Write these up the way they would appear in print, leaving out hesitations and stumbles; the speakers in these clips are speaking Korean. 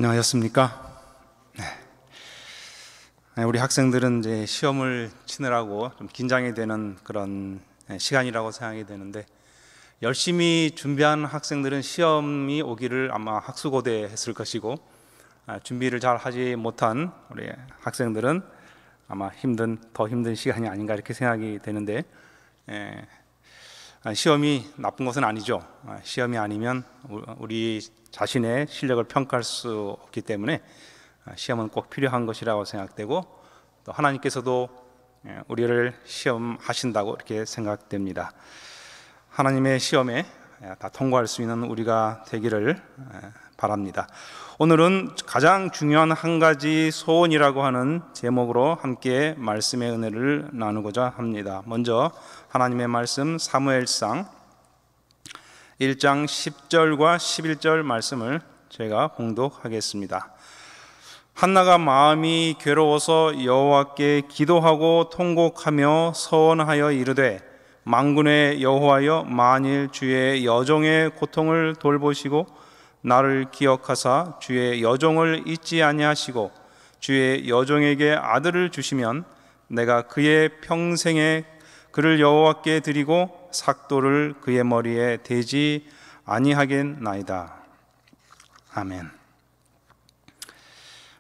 안녕하셨습니까? 우리 학생들은 이제 시험을 치느라고 좀 긴장이 되는 그런 시간이라고 생각이 되는데, 열심히 준비한 학생들은 시험이 오기를 아마 학수고대했을 것이고, 준비를 잘 하지 못한 우리 학생들은 아마 더 힘든 시간이 아닌가 이렇게 생각이 되는데, 시험이 나쁜 것은 아니죠. 시험이 아니면 우리 자신의 실력을 평가할 수 없기 때문에 시험은 꼭 필요한 것이라고 생각되고, 또 하나님께서도 우리를 시험하신다고 이렇게 생각됩니다. 하나님의 시험에 다 통과할 수 있는 우리가 되기를 바랍니다. 오늘은 가장 중요한 한 가지 소원이라고 하는 제목으로 함께 말씀의 은혜를 나누고자 합니다. 먼저 하나님의 말씀 사무엘상 1장 10절과 11절 말씀을 제가 봉독하겠습니다. 한나가 마음이 괴로워서 여호와께 기도하고 통곡하며 서원하여 이르되, 만군의 여호와여, 만일 주의 여종의 고통을 돌보시고 나를 기억하사 주의 여종을 잊지 아니하시고 주의 여종에게 아들을 주시면 내가 그의 평생에 그를 여호와께 드리고 삭도를 그의 머리에 대지 아니하겠나이다. 아멘.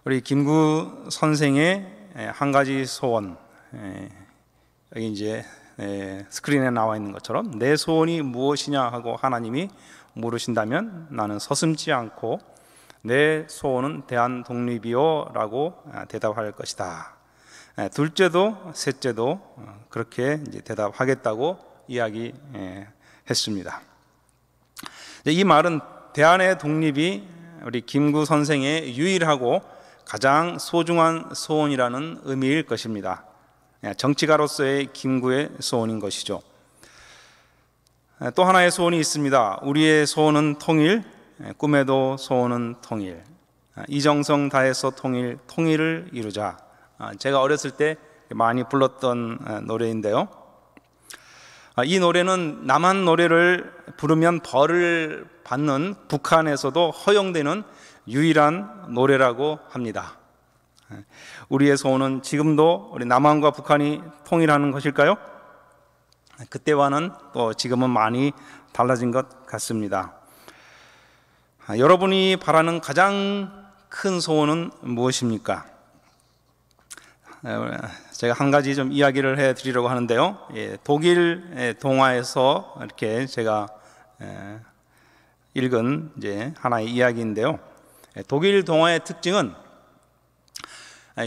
우리 김구 선생의 한 가지 소원, 여기 이제 스크린에 나와 있는 것처럼 내 소원이 무엇이냐 하고 하나님이 물으신다면 나는 서슴지 않고 내 소원은 대한독립이요 라고 대답할 것이다. 둘째도 셋째도 그렇게 이제 대답하겠다고 이야기했습니다. 이 말은 대한의 독립이 우리 김구 선생의 유일하고 가장 소중한 소원이라는 의미일 것입니다. 정치가로서의 김구의 소원인 것이죠. 또 하나의 소원이 있습니다. 우리의 소원은 통일, 꿈에도 소원은 통일. 이정성 다해서 통일을 이루자. 제가 어렸을 때 많이 불렀던 노래인데요. 이 노래는 남한 노래를 부르면 벌을 받는 북한에서도 허용되는 유일한 노래라고 합니다. 우리의 소원은 지금도 우리 남한과 북한이 통일하는 것일까요? 그때와는 또 지금은 많이 달라진 것 같습니다. 여러분이 바라는 가장 큰 소원은 무엇입니까? 제가 한 가지 좀 이야기를 해드리려고 하는데요. 독일 동화에서 이렇게 제가 읽은 이제 하나의 이야기인데요. 독일 동화의 특징은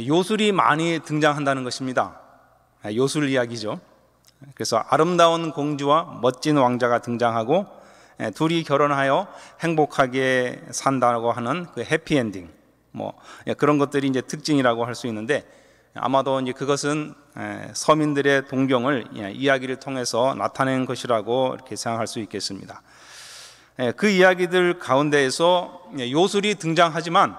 요술이 많이 등장한다는 것입니다. 요술 이야기죠. 그래서 아름다운 공주와 멋진 왕자가 등장하고 둘이 결혼하여 행복하게 산다고 하는 그 해피엔딩, 그런 것들이 이제 특징이라고 할 수 있는데, 아마도 이제 그것은 서민들의 동경을 이야기를 통해서 나타낸 것이라고 이렇게 생각할 수 있겠습니다. 그 이야기들 가운데에서 요술이 등장하지만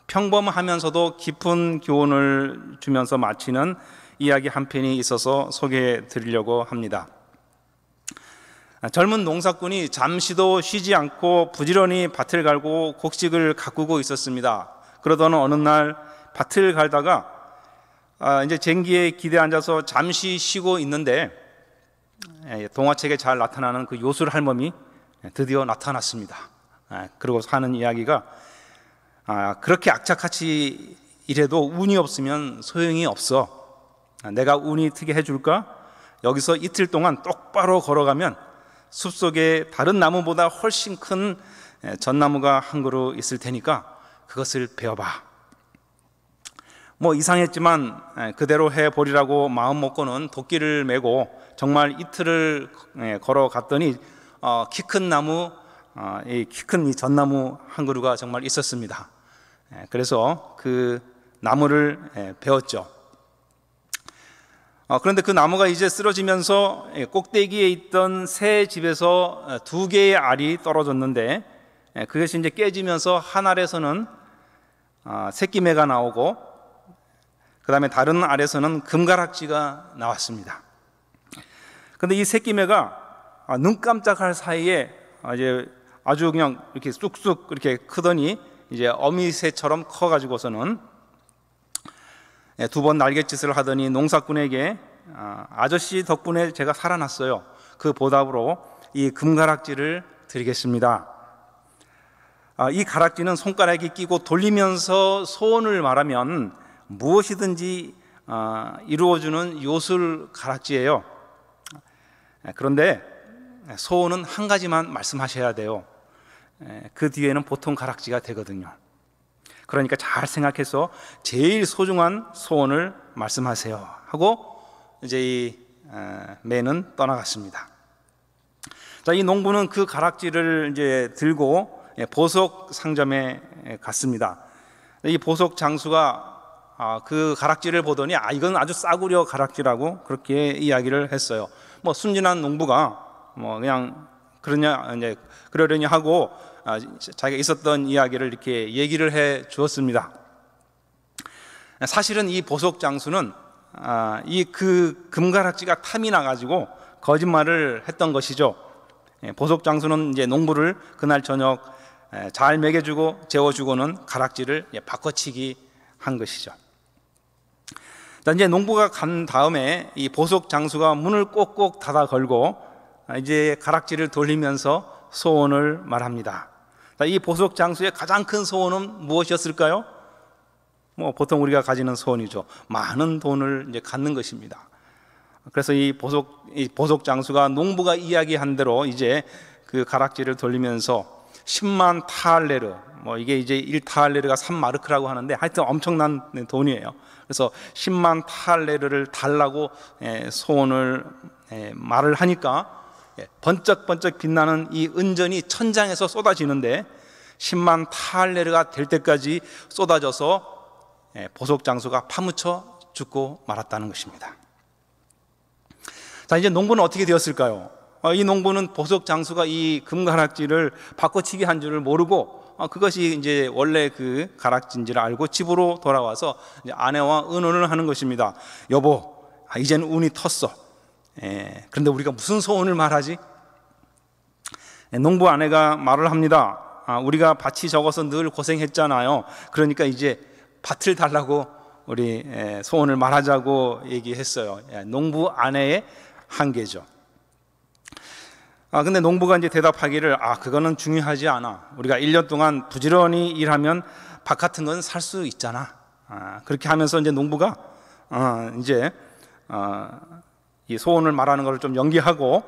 평범하면서도 깊은 교훈을 주면서 마치는 이야기 한 편이 있어서 소개해 드리려고 합니다. 젊은 농사꾼이 잠시도 쉬지 않고 부지런히 밭을 갈고 곡식을 가꾸고 있었습니다. 그러던 어느 날 밭을 갈다가 이제 쟁기에 기대 앉아서 잠시 쉬고 있는데, 동화책에 잘 나타나는 그 요술 할멈이 드디어 나타났습니다. 그리고 하는 이야기가, 그렇게 악착같이 일해도 운이 없으면 소용이 없어. 내가 운이 트게 해줄까? 여기서 이틀 동안 똑바로 걸어가면 숲속에 다른 나무보다 훨씬 큰 전나무가 한 그루 있을 테니까 그것을 베어봐. 이상했지만 그대로 해보리라고 마음 먹고는 도끼를 메고 정말 이틀을 걸어갔더니 키 큰 나무, 키 큰 이 전나무 한 그루가 정말 있었습니다. 그래서 그 나무를 베었죠. 그런데 그 나무가 이제 쓰러지면서 꼭대기에 있던 새 집에서 2개의 알이 떨어졌는데, 그것이 이제 깨지면서 한 알에서는 새끼매가 나오고, 그 다음에 다른 알에서는 금가락지가 나왔습니다. 그런데 이 새끼매가 눈 깜짝할 사이에 이제 아주 그냥 이렇게 쑥쑥 이렇게 크더니 이제 어미새처럼 커가지고서는 두 번 날갯짓을 하더니 농사꾼에게 아저씨 덕분에 제가 살아났어요. 그 보답으로 이 금가락지를 드리겠습니다. 이 가락지는 손가락에 끼고 돌리면서 소원을 말하면 무엇이든지 이루어주는 요술 가락지예요. 그런데 소원은 한 가지만 말씀하셔야 돼요. 그 뒤에는 보통 가락지가 되거든요. 그러니까 잘 생각해서 제일 소중한 소원을 말씀하세요 하고 이제 이 매는 떠나갔습니다. 자, 이 농부는 그 가락지를 이제 들고 보석 상점에 갔습니다. 이 보석 장수가 그 가락지를 보더니 이건 아주 싸구려 가락지라고 그렇게 이야기를 했어요. 뭐 순진한 농부가 뭐 그냥 그러려니 하고 자기가 있었던 이야기를 이렇게 얘기를 해 주었습니다. 사실은 이 보석 장수는 이 그 금가락지가 탐이 나가지고 거짓말을 했던 것이죠. 보석 장수는 이제 농부를 그날 저녁 잘 먹여주고 재워주고는 가락지를 바꿔치기 한 것이죠. 자, 이제 농부가 간 다음에 이 보석 장수가 문을 꼭꼭 닫아 걸고 이제 가락지를 돌리면서 소원을 말합니다. 자, 이 보석 장수의 가장 큰 소원은 무엇이었을까요? 뭐 보통 우리가 가지는 소원이죠. 많은 돈을 이제 갖는 것입니다. 그래서 이 보석 장수가 농부가 이야기한 대로 이제 그 가락지를 돌리면서 10만 타알레르, 뭐 이게 이제 1타알레르가 3마르크라고 하는데 하여튼 엄청난 돈이에요. 그래서 10만 타알레르를 달라고 소원을 말을 하니까 번쩍번쩍 빛나는 이 은전이 천장에서 쏟아지는데 10만 타알레르가 될 때까지 쏟아져서 보석 장수가 파묻혀 죽고 말았다는 것입니다. 자, 이제 농부는 어떻게 되었을까요? 이 농부는 보석 장수가 이 금가락지를 바꿔치기 한 줄을 모르고 그것이 이제 원래 그 가락지인지를 알고 집으로 돌아와서 이제 아내와 의논을 하는 것입니다. 여보, 이제는 운이 텄어. 그런데 우리가 무슨 소원을 말하지? 농부 아내가 말을 합니다. 우리가 밭이 적어서 늘 고생했잖아요. 그러니까 이제 밭을 달라고 우리 소원을 말하자고 얘기했어요. 농부 아내의 한계죠. 근데 농부가 이제 대답하기를 그거는 중요하지 않아. 우리가 1년 동안 부지런히 일하면 밭 같은 건 살 수 있잖아. 그렇게 하면서 이제 농부가 이제 이 소원을 말하는 걸 좀 연기하고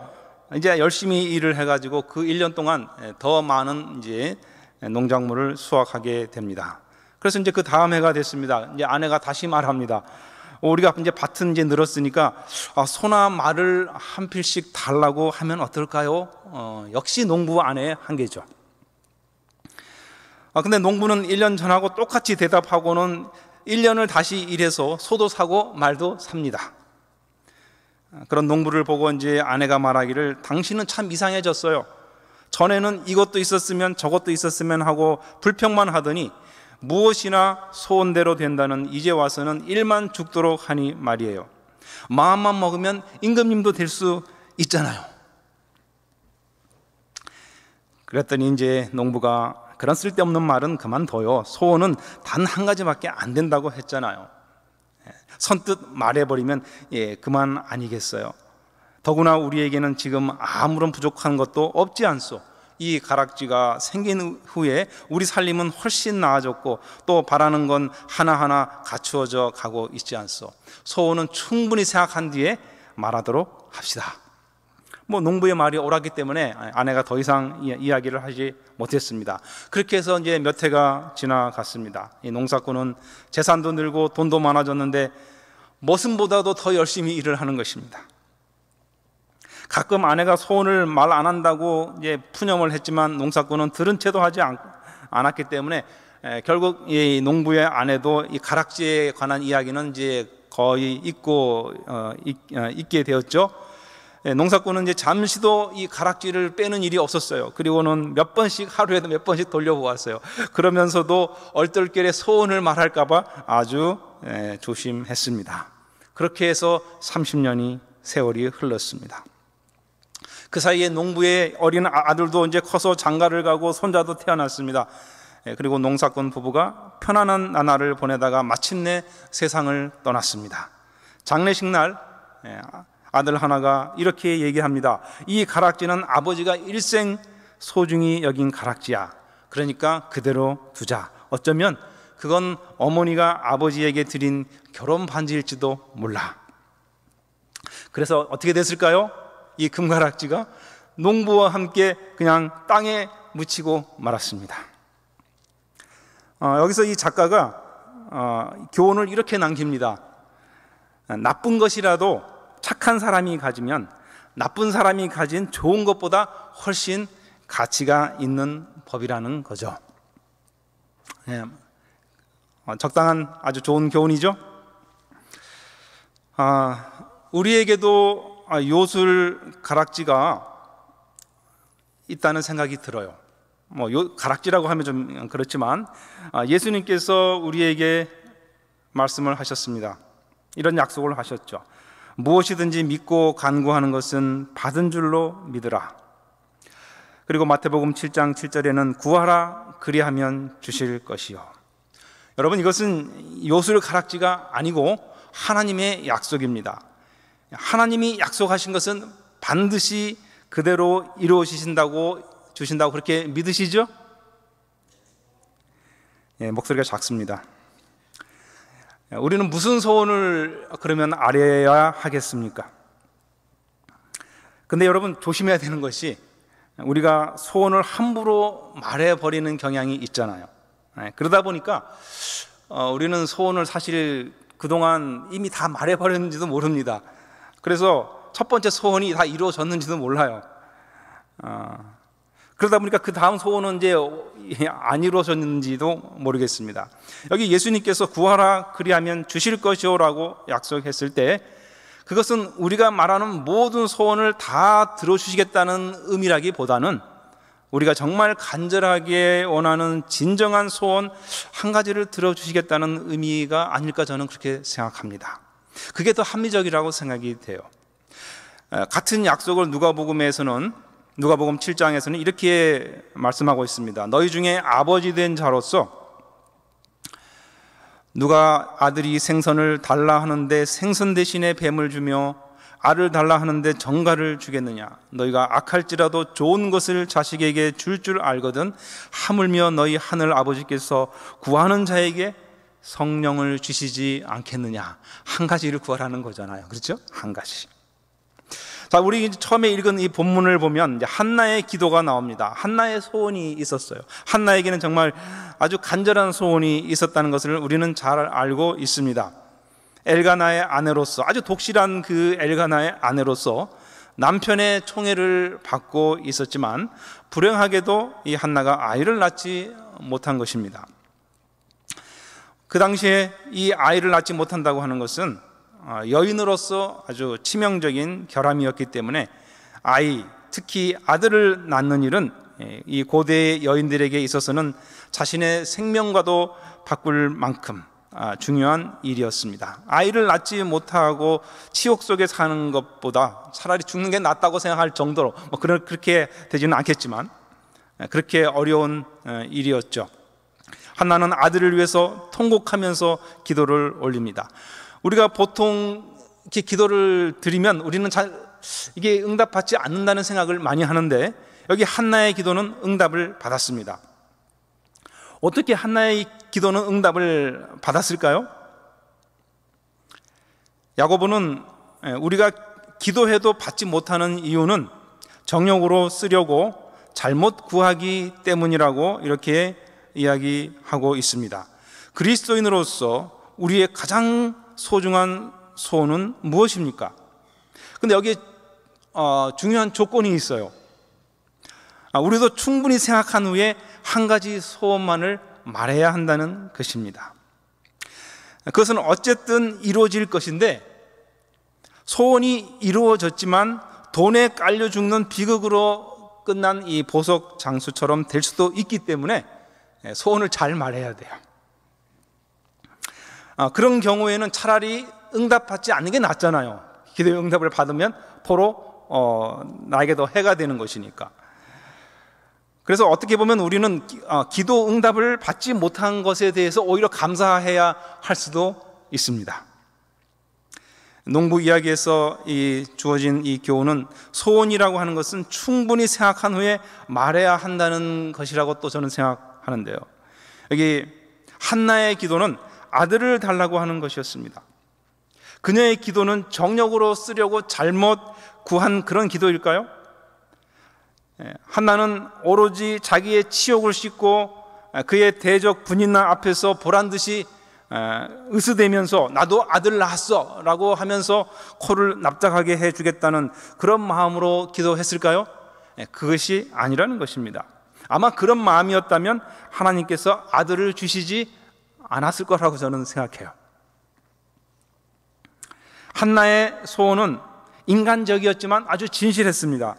이제 열심히 일을 해가지고 그 1년 동안 더 많은 이제 농작물을 수확하게 됩니다. 그래서 이제 그 다음 해가 됐습니다. 이제 아내가 다시 말합니다. 우리가 이제 밭은 이제 늘었으니까 소나 말을 한 필씩 달라고 하면 어떨까요? 역시 농부 아내의 한계죠. 근데 농부는 1년 전하고 똑같이 대답하고는 1년을 다시 일해서 소도 사고 말도 삽니다. 그런 농부를 보고 이제 아내가 말하기를 당신은 참 이상해졌어요. 전에는 이것도 있었으면 저것도 있었으면 하고 불평만 하더니 무엇이나 소원대로 된다는 이제 와서는 일만 죽도록 하니 말이에요. 마음만 먹으면 임금님도 될 수 있잖아요. 그랬더니 이제 농부가 그런 쓸데없는 말은 그만둬요. 소원은 단 한 가지밖에 안 된다고 했잖아요. 선뜻 말해버리면 그만 아니겠어요. 더구나 우리에게는 지금 아무런 부족한 것도 없지 않소. 이 가락지가 생긴 후에 우리 살림은 훨씬 나아졌고 또 바라는 건 하나하나 갖추어져 가고 있지 않소. 소원은 충분히 생각한 뒤에 말하도록 합시다. 뭐 농부의 말이 옳았기 때문에 아내가 더 이상 이야기를 하지 못했습니다. 그렇게 해서 이제 몇 해가 지나갔습니다. 이 농사꾼은 재산도 늘고 돈도 많아졌는데 머슴보다도 더 열심히 일을 하는 것입니다. 가끔 아내가 소원을 말 안 한다고 이제 푸념을 했지만 농사꾼은 들은 채도 하지 않았기 때문에 결국 이 농부의 아내도 이 가락지에 관한 이야기는 이제 거의 잊게 되었죠. 농사꾼은 이제 잠시도 이 가락지를 빼는 일이 없었어요. 그리고는 몇 번씩 하루에도 몇 번씩 돌려보았어요. 그러면서도 얼떨결에 소원을 말할까봐 아주 조심했습니다. 그렇게 해서 30년이 세월이 흘렀습니다. 그 사이에 농부의 어린 아들도 이제 커서 장가를 가고 손자도 태어났습니다. 그리고 농사꾼 부부가 편안한 나날을 보내다가 마침내 세상을 떠났습니다. 장례식 날 아들 하나가 이렇게 얘기합니다. 이 가락지는 아버지가 일생 소중히 여긴 가락지야. 그러니까 그대로 두자. 어쩌면 그건 어머니가 아버지에게 드린 결혼 반지일지도 몰라. 그래서 어떻게 됐을까요? 이 금가락지가 농부와 함께 그냥 땅에 묻히고 말았습니다. 여기서 이 작가가 교훈을 이렇게 남깁니다. 나쁜 것이라도 착한 사람이 가지면 나쁜 사람이 가진 좋은 것보다 훨씬 가치가 있는 법이라는 거죠. 적당한 아주 좋은 교훈이죠. 우리에게도 요술 가락지가 있다는 생각이 들어요. 가락지라고 하면 좀 그렇지만 예수님께서 우리에게 말씀을 하셨습니다. 이런 약속을 하셨죠. 무엇이든지 믿고 간구하는 것은 받은 줄로 믿으라. 그리고 마태복음 7장 7절에는 구하라 그리하면 주실 것이요. 여러분, 이것은 요술 가락지가 아니고 하나님의 약속입니다. 하나님이 약속하신 것은 반드시 그대로 이루어지신다고 주신다고 그렇게 믿으시죠? 목소리가 작습니다. 우리는 무슨 소원을 그러면 아뢰야 하겠습니까? 근데 여러분, 조심해야 되는 것이 우리가 소원을 함부로 말해버리는 경향이 있잖아요. 그러다 보니까 우리는 소원을 사실 그동안 이미 다 말해버렸는지도 모릅니다. 그래서 첫 번째 소원이 다 이루어졌는지도 몰라요. 그러다 보니까 그 다음 소원은 이제 안 이루어졌는지도 모르겠습니다. 여기 예수님께서 구하라 그리하면 주실 것이오라고 약속했을 때 그것은 우리가 말하는 모든 소원을 다 들어주시겠다는 의미라기보다는 우리가 정말 간절하게 원하는 진정한 소원 한 가지를 들어주시겠다는 의미가 아닐까 저는 그렇게 생각합니다. 그게 더 합리적이라고 생각이 돼요. 같은 약속을 누가복음 7장에서는 이렇게 말씀하고 있습니다. 너희 중에 아버지 된 자로서 누가 아들이 생선을 달라 하는데 생선 대신에 뱀을 주며 알을 달라 하는데 정갈을 주겠느냐? 너희가 악할지라도 좋은 것을 자식에게 줄 줄 알거든 하물며 너희 하늘 아버지께서 구하는 자에게 성령을 주시지 않겠느냐? 한 가지를 구하라는 거잖아요. 그렇죠? 한 가지. 자, 우리 처음에 읽은 이 본문을 보면 이제 한나의 기도가 나옵니다. 한나의 소원이 있었어요. 한나에게는 정말 아주 간절한 소원이 있었다는 것을 우리는 잘 알고 있습니다. 엘가나의 아내로서, 아주 독실한 그 엘가나의 아내로서 남편의 총애를 받고 있었지만 불행하게도 이 한나가 아이를 낳지 못한 것입니다. 그 당시에 이 아이를 낳지 못한다고 하는 것은 여인으로서 아주 치명적인 결함이었기 때문에 특히 아들을 낳는 일은 이 고대의 여인들에게 있어서는 자신의 생명과도 바꿀 만큼 중요한 일이었습니다. 아이를 낳지 못하고 치욕 속에 사는 것보다 차라리 죽는 게 낫다고 생각할 정도로 그렇게 되지는 않겠지만 그렇게 어려운 일이었죠. 한나는 아들을 위해서 통곡하면서 기도를 올립니다. 우리가 보통 이렇게 기도를 드리면 우리는 이게 응답받지 않는다는 생각을 많이 하는데 여기 한나의 기도는 응답을 받았습니다. 어떻게 한나의 기도는 응답을 받았을까요? 야고보는 우리가 기도해도 받지 못하는 이유는 정욕으로 쓰려고 잘못 구하기 때문이라고 이렇게 이야기하고 있습니다. 그리스도인으로서 우리의 가장 소중한 소원은 무엇입니까? 근데 여기에 중요한 조건이 있어요. 우리도 충분히 생각한 후에 한 가지 소원만을 말해야 한다는 것입니다. 그것은 어쨌든 이루어질 것인데 소원이 이루어졌지만 돈에 깔려 죽는 비극으로 끝난 이 보석 장수처럼 될 수도 있기 때문에 소원을 잘 말해야 돼요. 그런 경우에는 차라리 응답받지 않는 게 낫잖아요. 기도의 응답을 받으면 포로 나에게도 해가 되는 것이니까. 그래서 어떻게 보면 우리는 기도 응답을 받지 못한 것에 대해서 오히려 감사해야 할 수도 있습니다. 농부 이야기에서 주어진 이 교훈은 소원이라고 하는 것은 충분히 생각한 후에 말해야 한다는 것이라고 또 저는 생각하는데요. 여기 한나의 기도는 아들을 달라고 하는 것이었습니다. 그녀의 기도는 정력으로 쓰려고 잘못 구한 그런 기도일까요? 한나는 오로지 자기의 치욕을 씻고 그의 대적 분인나 앞에서 보란듯이 으스대면서 나도 아들 낳았어 라고 하면서 코를 납작하게 해주겠다는 그런 마음으로 기도했을까요? 그것이 아니라는 것입니다. 아마 그런 마음이었다면 하나님께서 아들을 주시지 않았을 거라고 저는 생각해요. 한나의 소원은 인간적이었지만 아주 진실했습니다.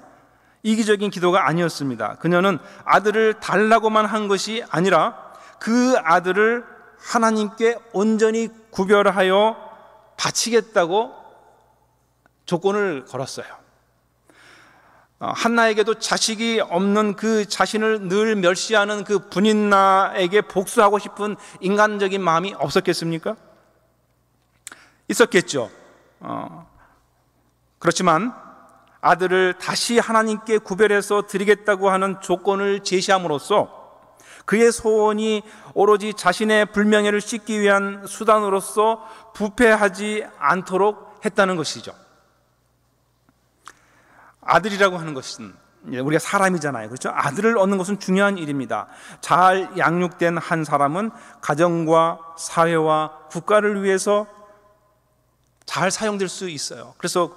이기적인 기도가 아니었습니다. 그녀는 아들을 달라고만 한 것이 아니라 그 아들을 하나님께 온전히 구별하여 바치겠다고 조건을 걸었어요. 한나에게도 자식이 없는 그 자신을 늘 멸시하는 그 분인나에게 복수하고 싶은 인간적인 마음이 없었겠습니까? 있었겠죠. 그렇지만 아들을 다시 하나님께 구별해서 드리겠다고 하는 조건을 제시함으로써 그의 소원이 오로지 자신의 불명예를 씻기 위한 수단으로서 부패하지 않도록 했다는 것이죠. 아들이라고 하는 것은 우리가 사람이잖아요. 그렇죠? 아들을 얻는 것은 중요한 일입니다. 잘 양육된 한 사람은 가정과 사회와 국가를 위해서 잘 사용될 수 있어요. 그래서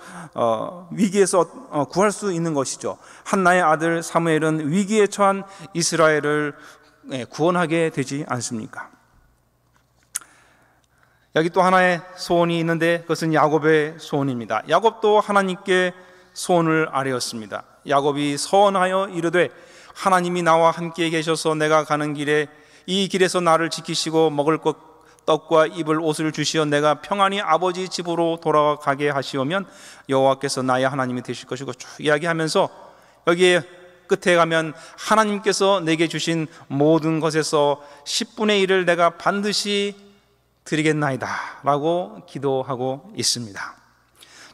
위기에서 구할 수 있는 것이죠. 한나의 아들 사무엘은 위기에 처한 이스라엘을 구원하게 되지 않습니까? 여기 또 하나의 소원이 있는데 그것은 야곱의 소원입니다. 야곱도 하나님께 소원을 아뢰었습니다. 야곱이 서원하여 이르되 하나님이 나와 함께 계셔서 내가 가는 길에 이 길에서 나를 지키시고 먹을 것 떡과 입을 옷을 주시어 내가 평안히 아버지 집으로 돌아가게 하시오면 여호와께서 나의 하나님이 되실 것이고 쭉 이야기하면서 여기에 끝에 가면 하나님께서 내게 주신 모든 것에서 10분의 1을 내가 반드시 드리겠나이다 라고 기도하고 있습니다.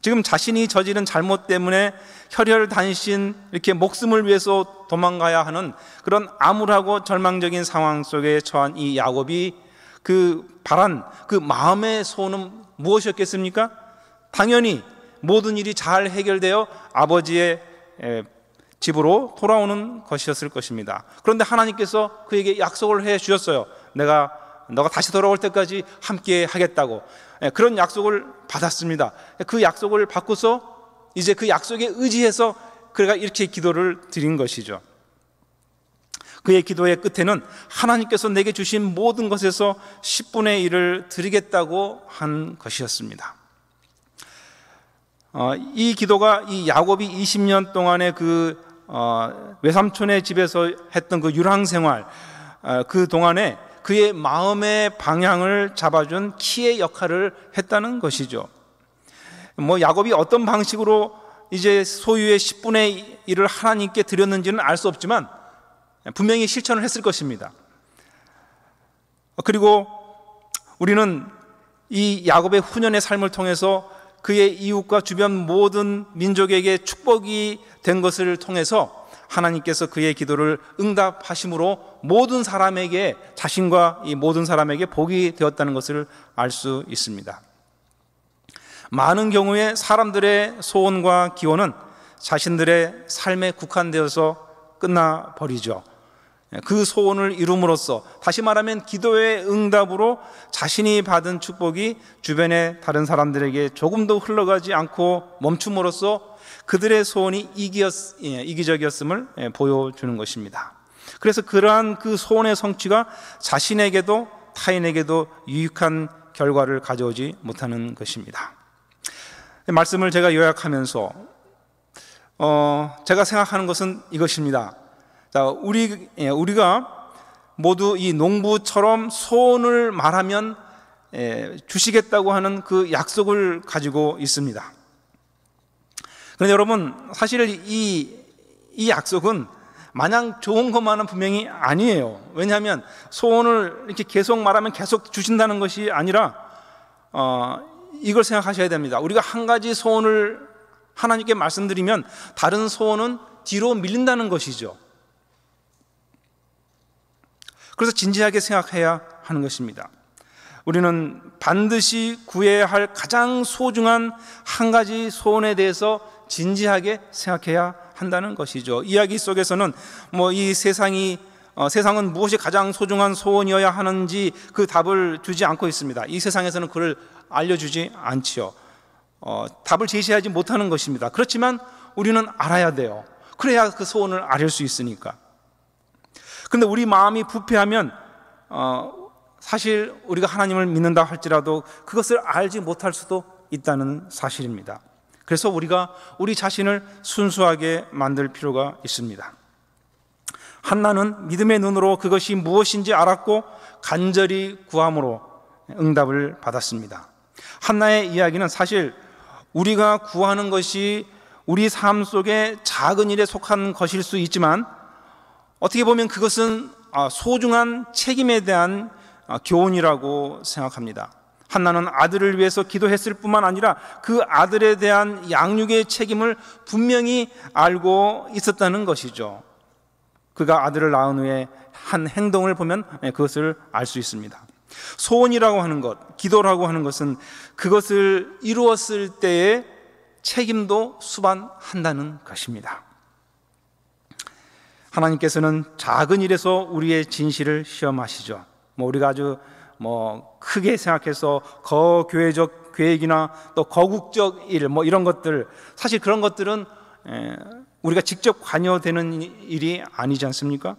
지금 자신이 저지른 잘못 때문에 혈혈단신 이렇게 목숨을 위해서 도망가야 하는 그런 암울하고 절망적인 상황 속에 처한 이 야곱이 바란 그 마음의 소원은 무엇이었겠습니까? 당연히 모든 일이 잘 해결되어 아버지의 집으로 돌아오는 것이었을 것입니다. 그런데 하나님께서 그에게 약속을 해 주셨어요. 너가 다시 돌아올 때까지 함께 하겠다고. 그런 약속을 받았습니다. 그 약속을 받고서 이제 그 약속에 의지해서 그가 이렇게 기도를 드린 것이죠. 그의 기도의 끝에는 하나님께서 내게 주신 모든 것에서 10분의 1을 드리겠다고 한 것이었습니다. 이 기도가 이 야곱이 20년 동안의 그 외삼촌의 집에서 했던 그 유랑생활, 그 동안에 그의 마음의 방향을 잡아준 키의 역할을 했다는 것이죠. 야곱이 어떤 방식으로 이제 소유의 10분의 1을 하나님께 드렸는지는 알 수 없지만 분명히 실천을 했을 것입니다. 그리고 우리는 이 야곱의 후년의 삶을 통해서 그의 이웃과 주변 모든 민족에게 축복이 된 것을 통해서 하나님께서 그의 기도를 응답하심으로 모든 사람에게, 자신과 이 모든 사람에게 복이 되었다는 것을 알 수 있습니다. 많은 경우에 사람들의 소원과 기원은 자신들의 삶에 국한되어서 끝나버리죠. 그 소원을 이룸으로써, 다시 말하면 기도의 응답으로 자신이 받은 축복이 주변의 다른 사람들에게 조금도 흘러가지 않고 멈춤으로써 그들의 소원이 이기적이었음을 보여주는 것입니다. 그래서 그러한 그 소원의 성취가 자신에게도 타인에게도 유익한 결과를 가져오지 못하는 것입니다. 말씀을 제가 요약하면서 제가 생각하는 것은 이것입니다. 자, 우리가 모두 이 농부처럼 소원을 말하면 주시겠다고 하는 그 약속을 가지고 있습니다. 그런데 여러분, 사실 이 약속은 마냥 좋은 것만은 분명히 아니에요. 왜냐하면 소원을 이렇게 계속 말하면 계속 주신다는 것이 아니라 이걸 생각하셔야 됩니다. 우리가 한 가지 소원을 하나님께 말씀드리면 다른 소원은 뒤로 밀린다는 것이죠. 그래서 진지하게 생각해야 하는 것입니다. 우리는 반드시 구해야 할 가장 소중한 한 가지 소원에 대해서 진지하게 생각해야 한다는 것이죠. 이야기 속에서는 이 세상은 무엇이 가장 소중한 소원이어야 하는지 그 답을 주지 않고 있습니다. 이 세상에서는 그를 알려주지 않지요. 답을 제시하지 못하는 것입니다. 그렇지만 우리는 알아야 돼요. 그래야 그 소원을 아릴 수 있으니까. 근데 우리 마음이 부패하면 사실 우리가 하나님을 믿는다 할지라도 그것을 알지 못할 수도 있다는 사실입니다. 그래서 우리가 우리 자신을 순수하게 만들 필요가 있습니다. 한나는 믿음의 눈으로 그것이 무엇인지 알았고 간절히 구함으로 응답을 받았습니다. 한나의 이야기는 사실 우리가 구하는 것이 우리 삶 속에 작은 일에 속한 것일 수 있지만 어떻게 보면 그것은 소중한 책임에 대한 교훈이라고 생각합니다. 한나는 아들을 위해서 기도했을 뿐만 아니라 그 아들에 대한 양육의 책임을 분명히 알고 있었다는 것이죠. 그가 아들을 낳은 후에 한 행동을 보면 그것을 알 수 있습니다. 소원이라고 하는 것, 기도라고 하는 것은 그것을 이루었을 때의 책임도 수반한다는 것입니다. 하나님께서는 작은 일에서 우리의 진실을 시험하시죠. 우리가 아주 크게 생각해서 거교회적 계획이나 또 거국적 일 이런 것들, 사실 그런 것들은 우리가 직접 관여되는 일이 아니지 않습니까?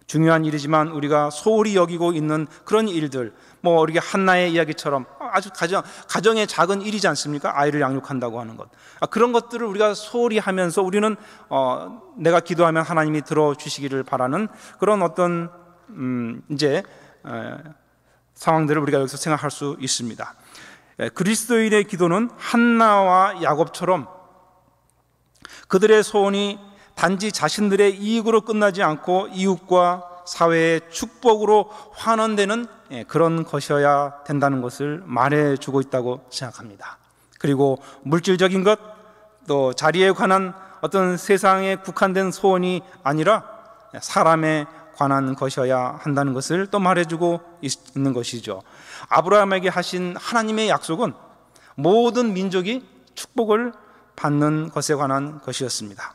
중요한 일이지만 우리가 소홀히 여기고 있는 그런 일들, 우리가 한나의 이야기처럼 아주 가정의 작은 일이지 않습니까? 아이를 양육한다고 하는 것, 그런 것들을 우리가 소홀히 하면서 우리는 내가 기도하면 하나님이 들어주시기를 바라는 그런 어떤 상황들을 우리가 여기서 생각할 수 있습니다. 그리스도인의 기도는 한나와 야곱처럼 그들의 소원이 단지 자신들의 이익으로 끝나지 않고 이웃과 사회의 축복으로 환원되는 그런 것이어야 된다는 것을 말해주고 있다고 생각합니다. 그리고 물질적인 것, 또 자리에 관한 어떤 세상에 국한된 소원이 아니라 사람에 관한 것이어야 한다는 것을 또 말해주고 있는 것이죠. 아브라함에게 하신 하나님의 약속은 모든 민족이 축복을 받는 것에 관한 것이었습니다.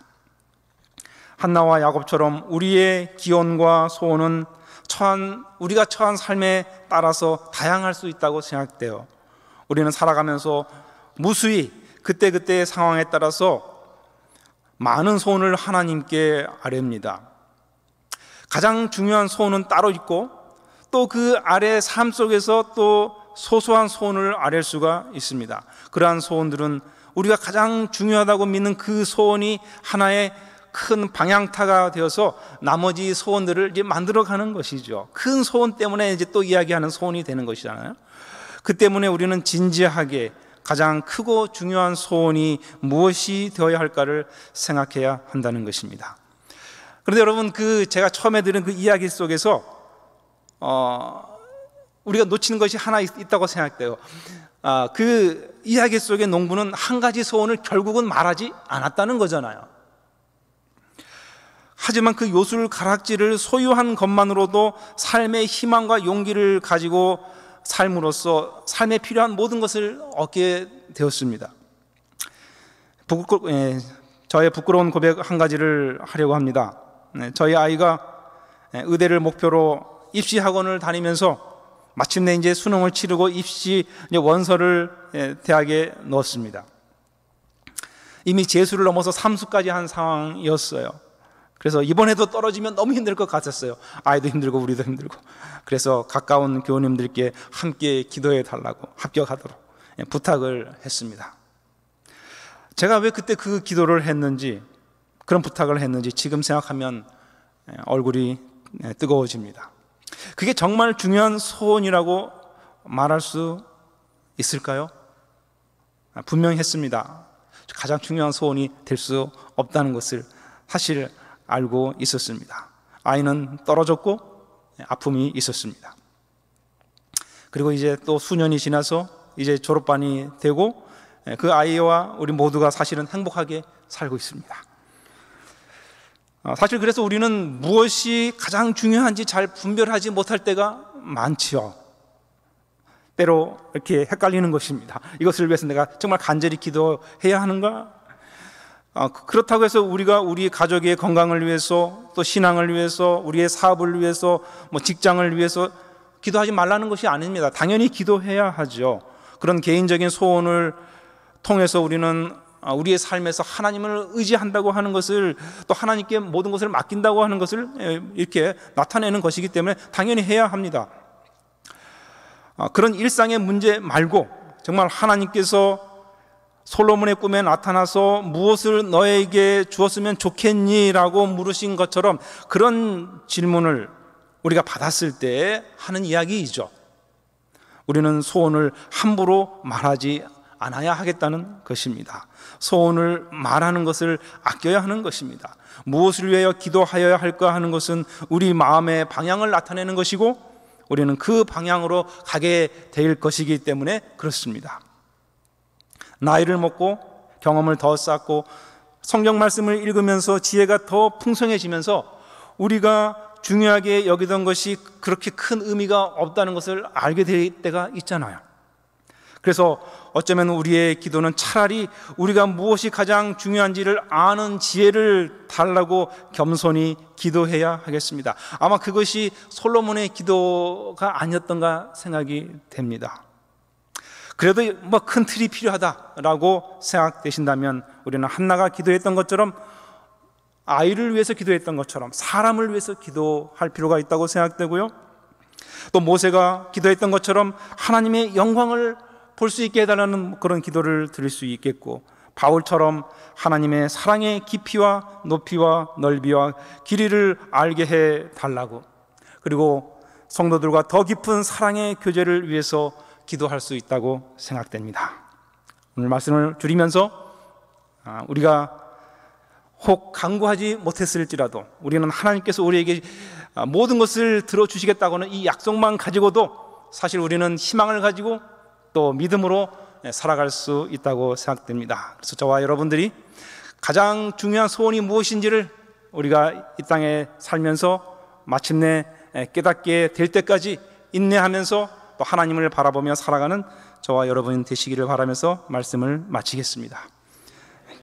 한나와 야곱처럼 우리의 기원과 소원은 우리가 처한 삶에 따라서 다양할 수 있다고 생각돼요. 우리는 살아가면서 무수히 그때그때의 상황에 따라서 많은 소원을 하나님께 아뢰입니다. 가장 중요한 소원은 따로 있고 또 그 아래 삶 속에서 또 소소한 소원을 아뢰 수가 있습니다. 그러한 소원들은 우리가 가장 중요하다고 믿는 그 소원이 하나의 큰 방향타가 되어서 나머지 소원들을 이제 만들어가는 것이죠. 큰 소원 때문에 이제 또 이야기하는 소원이 되는 것이잖아요. 그 때문에 우리는 진지하게 가장 크고 중요한 소원이 무엇이 되어야 할까를 생각해야 한다는 것입니다. 그런데 여러분, 제가 처음에 들은 그 이야기 속에서 우리가 놓치는 것이 하나 있다고 생각돼요. 그 이야기 속의 농부는 한 가지 소원을 결국은 말하지 않았다는 거잖아요. 하지만 그 요술 가락지를 소유한 것만으로도 삶의 희망과 용기를 가지고 삶으로써 삶에 필요한 모든 것을 얻게 되었습니다. 저의 부끄러운 고백 한 가지를 하려고 합니다. 저희 아이가 의대를 목표로 입시 학원을 다니면서 마침내 이제 수능을 치르고 입시 원서를 대학에 넣었습니다. 이미 재수를 넘어서 삼수까지 한 상황이었어요. 그래서 이번에도 떨어지면 너무 힘들 것 같았어요. 아이도 힘들고 우리도 힘들고. 그래서 가까운 교우님들께 함께 기도해 달라고 합격하도록 부탁을 했습니다. 제가 왜 그때 그 기도를 했는지, 그런 부탁을 했는지 지금 생각하면 얼굴이 뜨거워집니다. 그게 정말 중요한 소원이라고 말할 수 있을까요? 분명히 했습니다. 가장 중요한 소원이 될 수 없다는 것을 사실 알고 있었습니다. 아이는 떨어졌고 아픔이 있었습니다. 그리고 이제 또 수년이 지나서 이제 졸업반이 되고 그 아이와 우리 모두가 사실은 행복하게 살고 있습니다. 사실 그래서 우리는 무엇이 가장 중요한지 잘 분별하지 못할 때가 많지요. 때로 이렇게 헷갈리는 것입니다. 이것을 위해서 내가 정말 간절히 기도해야 하는가? 그렇다고 해서 우리가 우리 가족의 건강을 위해서, 또 신앙을 위해서, 우리의 사업을 위해서, 직장을 위해서 기도하지 말라는 것이 아닙니다. 당연히 기도해야 하죠. 그런 개인적인 소원을 통해서 우리는 우리의 삶에서 하나님을 의지한다고 하는 것을, 또 하나님께 모든 것을 맡긴다고 하는 것을 이렇게 나타내는 것이기 때문에 당연히 해야 합니다. 그런 일상의 문제 말고 정말 하나님께서 솔로몬의 꿈에 나타나서 무엇을 너에게 주었으면 좋겠니? 라고 물으신 것처럼 그런 질문을 우리가 받았을 때 하는 이야기이죠. 우리는 소원을 함부로 말하지 않아야 하겠다는 것입니다. 소원을 말하는 것을 아껴야 하는 것입니다. 무엇을 위하여 기도하여야 할까 하는 것은 우리 마음의 방향을 나타내는 것이고 우리는 그 방향으로 가게 될 것이기 때문에 그렇습니다. 나이를 먹고 경험을 더 쌓고 성경 말씀을 읽으면서 지혜가 더 풍성해지면서 우리가 중요하게 여기던 것이 그렇게 큰 의미가 없다는 것을 알게 될 때가 있잖아요. 그래서 어쩌면 우리의 기도는 차라리 우리가 무엇이 가장 중요한지를 아는 지혜를 달라고 겸손히 기도해야 하겠습니다. 아마 그것이 솔로몬의 기도가 아니었던가 생각이 됩니다. 그래도 큰 틀이 필요하다라고 생각되신다면 우리는 한나가 기도했던 것처럼, 아이를 위해서 기도했던 것처럼 사람을 위해서 기도할 필요가 있다고 생각되고요. 또 모세가 기도했던 것처럼 하나님의 영광을 볼 수 있게 해달라는 그런 기도를 드릴 수 있겠고, 바울처럼 하나님의 사랑의 깊이와 높이와 넓이와 길이를 알게 해달라고, 그리고 성도들과 더 깊은 사랑의 교제를 위해서 기도할 수 있다고 생각됩니다. 오늘 말씀을 줄이면서 우리가 혹 간구하지 못했을지라도 우리는 하나님께서 우리에게 모든 것을 들어주시겠다고는 이 약속만 가지고도 사실 우리는 희망을 가지고 또 믿음으로 살아갈 수 있다고 생각됩니다. 그래서 저와 여러분들이 가장 중요한 소원이 무엇인지를 우리가 이 땅에 살면서 마침내 깨닫게 될 때까지 인내하면서 또 하나님을 바라보며 살아가는 저와 여러분 되시기를 바라면서 말씀을 마치겠습니다.